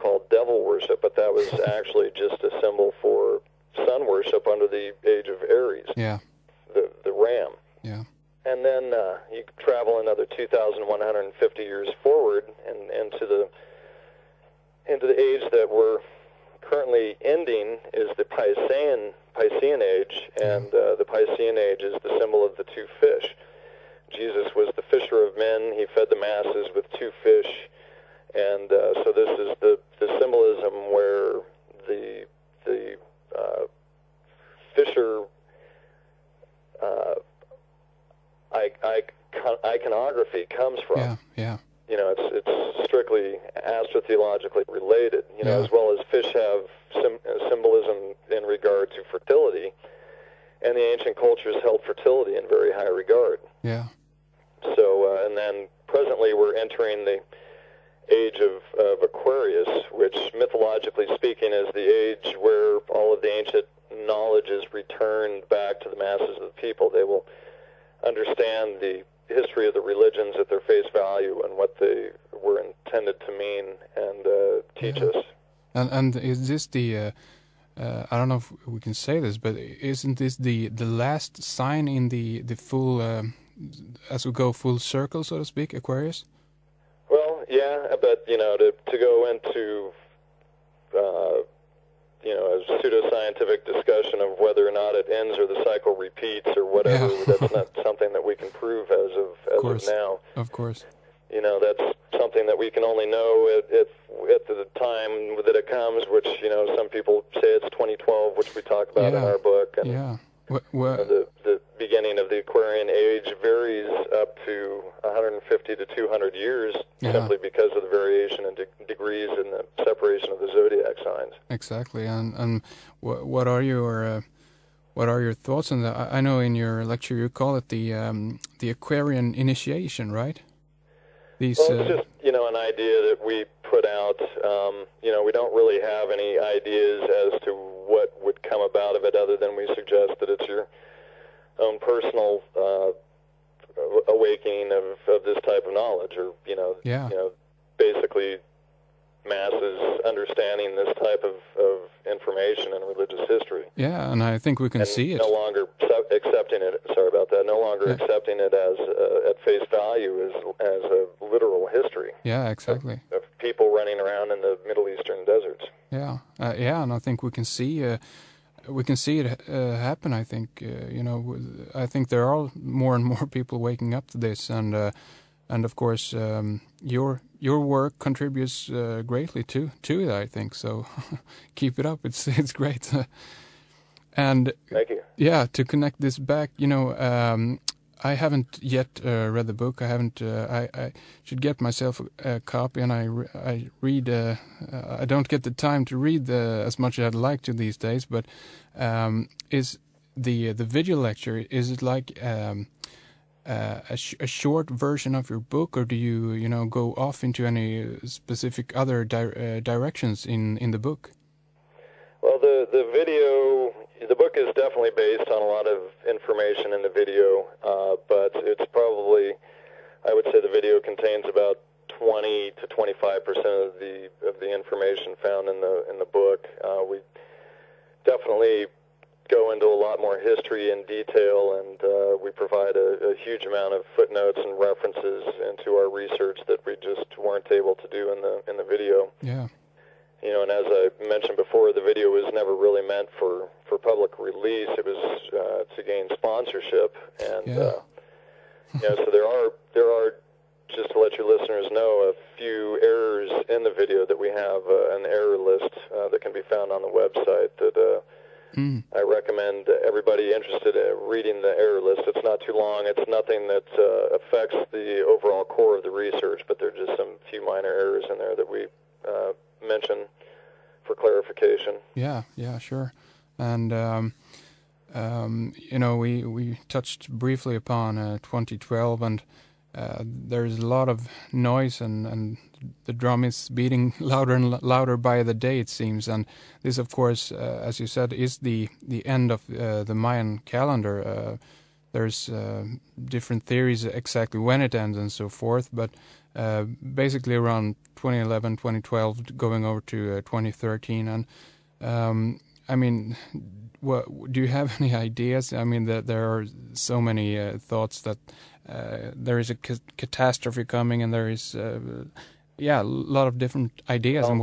called devil worship, but that was actually just a symbol for sun worship under the age of Aries, the ram. Yeah. And then you travel another 2,150 years forward and into the age that we're currently ending is the Piscean age, and the Piscean age is the symbol of the two fish. Jesus was the fisher of men. He fed the masses with two fish, and so this is the symbolism where the fisher iconography comes from. Yeah. You know, it's strictly astrotheologically related. You know, as well as fish have symbolism in regard to fertility, and the ancient cultures held fertility in very high regard. Yeah. So, and then presently we're entering the age of Aquarius, which mythologically speaking is the age where all of the ancient knowledge is returned back to the masses of the people. They will understand the history of the religions at their face value and what they were intended to mean and teach us. And is this the I don't know if we can say this, but isn't this the last sign in the full as we go full circle, so to speak, Aquarius? Well, yeah, but you know, to go into you know, a pseudoscientific discussion of whether or not it ends or the cycle repeats or whatever, that's not something that we can prove as of now. Of course. You know, that's something that we can only know at the time that it comes, which, you know, some people say it's 2012, which we talk about in our book. And, the beginning of the Aquarian age varies up to 150 to 200 years simply because of the variation in degrees in the separation of the zodiac signs. Exactly. And what are your thoughts on that? I know in your lecture you call it the Aquarian initiation, right? It's just, you know, an idea that we put out. You know, we don't really have any ideas as to what would come about of it other than we suggest that it's your own personal awakening of this type of knowledge, or, you know, basically masses understanding this type of information in religious history. Yeah, and I think we can see it. No longer accepting it. Sorry about that. No longer accepting it as at face value as a literal history. Yeah, exactly. Of people running around in the Middle Eastern deserts. Yeah, and I think we can see it happen. I think you know, I think there are more and more people waking up to this, and of course your work contributes greatly to it, I think. So keep it up. It's great. And thank you. Yeah, to connect this back, you know, I haven't yet read the book. I should get myself a copy, and I read. I don't get the time to read as much as I'd like to these days. But is the video lecture? Is it like a short version of your book, or do you go off into any specific other directions in the book? Well, the book is definitely based on a lot of information in the video, but it's probably, I would say, the video contains about 20 to 25% of the information found in the book. We definitely go into a lot more history and detail, and we provide a huge amount of footnotes and references into our research that we just weren't able to do in the video. Yeah. You know, and as I mentioned before, the video was never really meant for public release. It was to gain sponsorship, and you know, so there are just to let your listeners know, a few errors in the video that we have an error list that can be found on the website that I recommend everybody interested in reading the error list. It's not too long. It's nothing that affects the overall core of the research, but there are just some few minor errors in there that we mention for clarification. Yeah, sure. And you know, we touched briefly upon 2012, and there's a lot of noise, and the drum is beating louder and louder by the day, it seems. And this, of course, as you said, is the end of the Mayan calendar. there's different theories exactly when it ends and so forth, but basically around 2011, 2012, going over to 2013. And I mean, do you have any ideas? I mean, there are so many thoughts that there is a catastrophe coming, and there is a lot of different ideas. And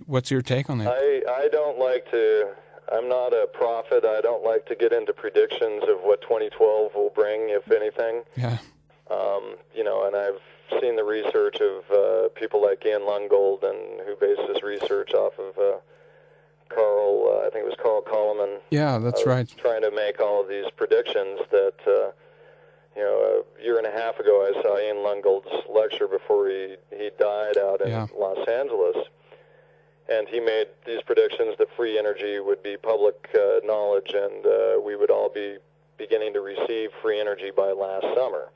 what's your take on it? I don't like to. I'm not a prophet. I don't like to get into predictions of what 2012 will bring, if anything. Yeah. And I've seen the research of people like Ian Lungold, and who based his research off of I think it was Carl Coleman. Yeah, that's right. Trying to make all of these predictions that, a year and a half ago I saw Ian Lungold's lecture before he died out in Los Angeles. And he made these predictions that free energy would be public knowledge, and we would all be beginning to receive free energy by last summer.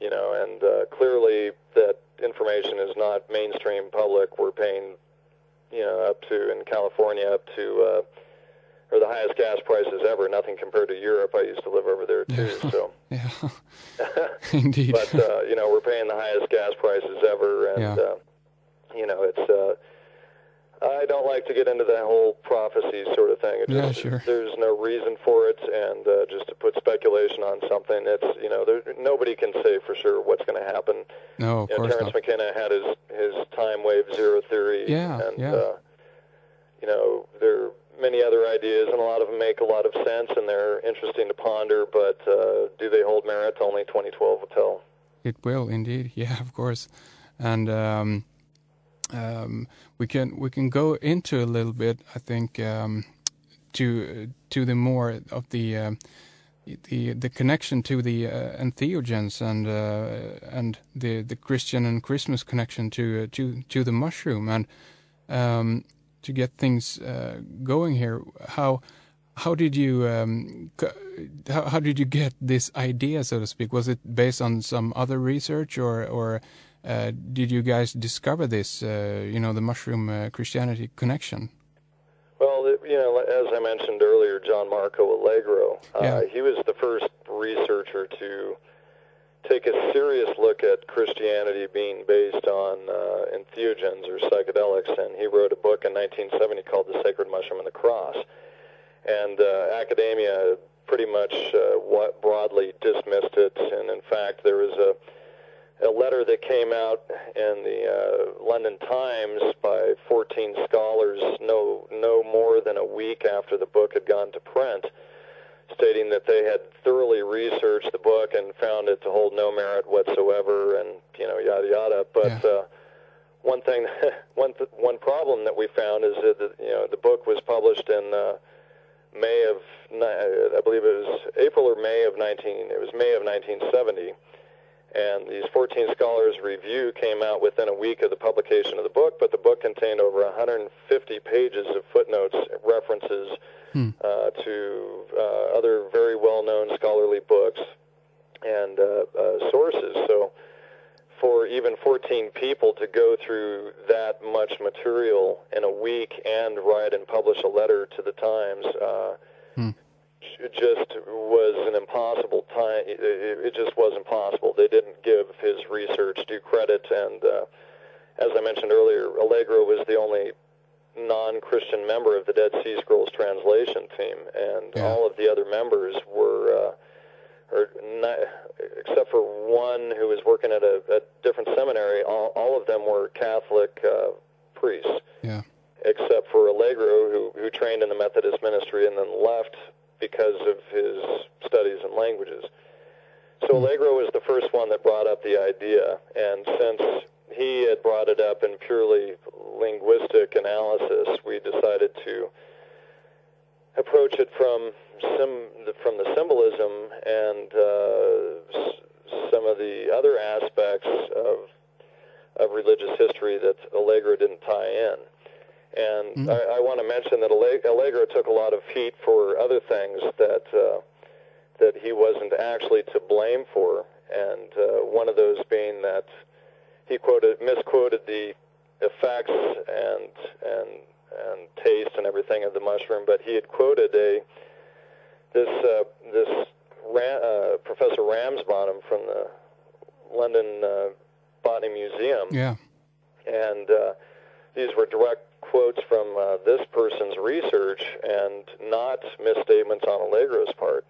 And clearly that information is not mainstream public. We're paying, up to, in California, up to, or the highest gas prices ever, nothing compared to Europe. I used to live over there too, so. Yeah, indeed. But, we're paying the highest gas prices ever, and, it's, I don't like to get into that whole prophecy sort of thing. Sure. There's no reason for it, and just to put speculation on something, it's, nobody can say for sure what's going to happen. No, of course Terence not. McKenna had his time wave zero theory, and there are many other ideas, and a lot of them make a lot of sense, and they're interesting to ponder, but do they hold merit? Only 2012 will tell. It will, indeed. Yeah, of course. And we can go into a little bit, I think, to the more of the connection to the entheogens and the Christian and Christmas connection to the mushroom, and to get things going here. How did you how did you get this idea, so to speak? Was it based on some other research, or did you guys discover this, the mushroom Christianity connection? Well, as I mentioned earlier, John Marco Allegro, he was the first researcher to take a serious look at Christianity being based on entheogens or psychedelics, and he wrote a book in 1970 called The Sacred Mushroom and the Cross. And academia pretty much broadly dismissed it, and in fact there was a letter that came out in the London Times by 14 scholars no more than a week after the book had gone to print, stating that they had thoroughly researched the book and found it to hold no merit whatsoever, and yada yada. But one thing, one problem that we found is that the book was published in May of, I believe it was April or May of May of 1970. And these 14 scholars' review came out within a week of the publication of the book, but the book contained over 150 pages of footnotes, references to other very well-known scholarly books and sources. So for even 14 people to go through that much material in a week and write and publish a letter to the Times, it just was an impossible time. It just wasn't possible. They didn't give his research due credit, and as I mentioned earlier, Allegro was the only non-Christian member of the Dead Sea Scrolls translation team, and all of the other members were, except for one who was working at a different seminary, all of them were Catholic priests, except for Allegro, who trained in the Methodist ministry and then left because of his studies in languages. So Allegro was the first one that brought up the idea, and since he had brought it up in purely linguistic analysis, we decided to approach it from the symbolism and some of the other aspects of religious history that Allegro didn't tie in. And I want to mention that Allegro took a lot of heat for other things that he wasn't actually to blame for, and one of those being that he misquoted the effects and taste and everything of the mushroom, but he had quoted this Professor Ramsbottom from the London Botany Museum. Yeah. And these were direct quotes from this person's research and not misstatements on Allegro's part.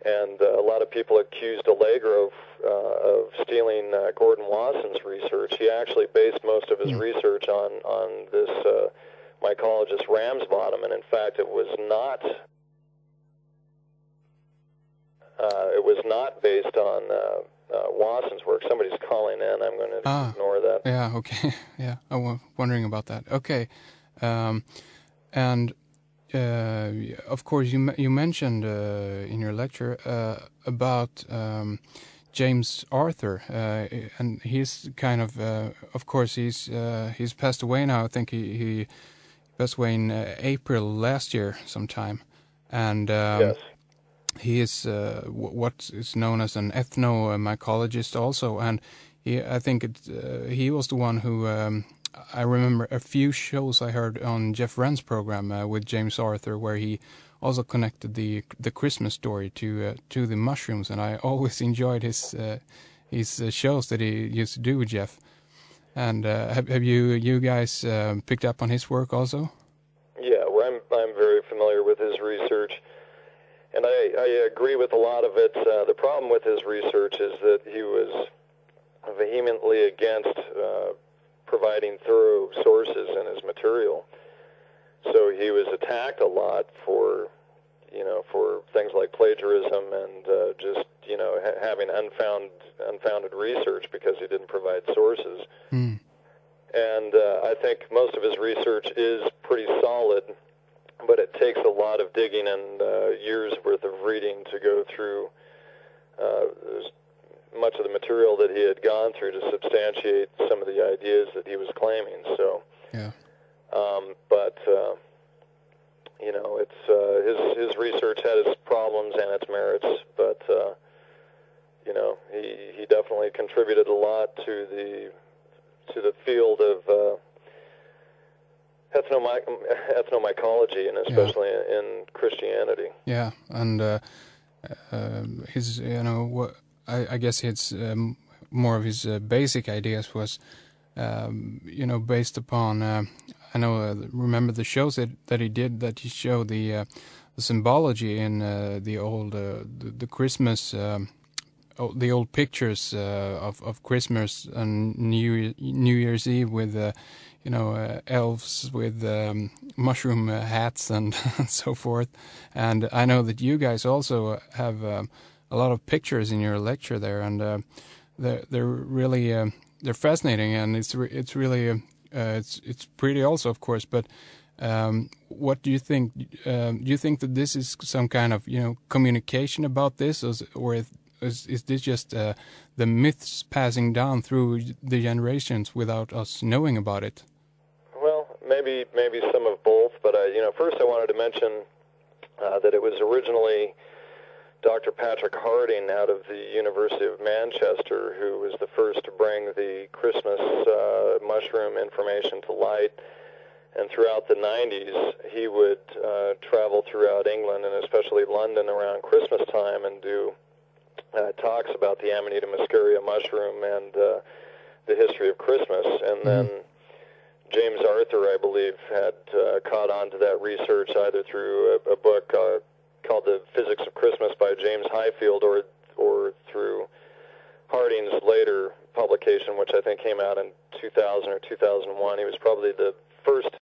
And a lot of people accused Allegro of stealing Gordon Wasson's research. He actually based most of his research on this mycologist Ramsbottom, and in fact, it was not based on Wasson's work. Somebody's calling in. I'm going to ignore that. Yeah. Okay. Yeah, I was wondering about that. Okay, and. Of course, you mentioned in your lecture about James Arthur, and he's kind of course, he's passed away now. I think he passed away in April last year sometime, and yes. He is what is known as an ethnomycologist also, and I think he was the one who. I remember a few shows I heard on Jeff Wren's program with James Arthur, where he also connected the Christmas story to the mushrooms, and I always enjoyed his shows that he used to do with Jeff. And have you guys picked up on his work also? Yeah, well, I'm very familiar with his research, and I agree with a lot of it. The problem with his research is that he was vehemently against providing thorough sources in his material. So he was attacked a lot for things like plagiarism and just, having unfounded research because he didn't provide sources. Mm. And I think most of his research is pretty solid, but it takes a lot of digging and years worth of reading to go through much of the material that he had gone through to substantiate some of the ideas that he was claiming. So, yeah. But it's his research had its problems and its merits. But he definitely contributed a lot to the field of ethnomycology, and especially in Christianity. Yeah, and his what. I guess it's more of his basic ideas was, based upon. Remember the shows that he did, that he showed the symbology in the old the Christmas, the old pictures of Christmas and New Year's Eve with elves with mushroom hats and so forth. And I know that you guys also have. A lot of pictures in your lecture there, and they're really they're fascinating, and it's really it's pretty also, of course. But what do you think? Do you think that this is some kind of communication about this, or is this just the myths passing down through the generations without us knowing about it? Well, maybe some of both, but first I wanted to mention that it was originally Dr. Patrick Harding out of the University of Manchester, who was the first to bring the Christmas mushroom information to light. And throughout the 90s, he would travel throughout England and especially London around Christmas time and do talks about the Amanita muscaria mushroom and the history of Christmas. And then James Arthur, I believe, had caught on to that research either through a book called The Physics of Christmas by James Highfield, or through Harding's later publication, which I think came out in 2000 or 2001. He was probably the first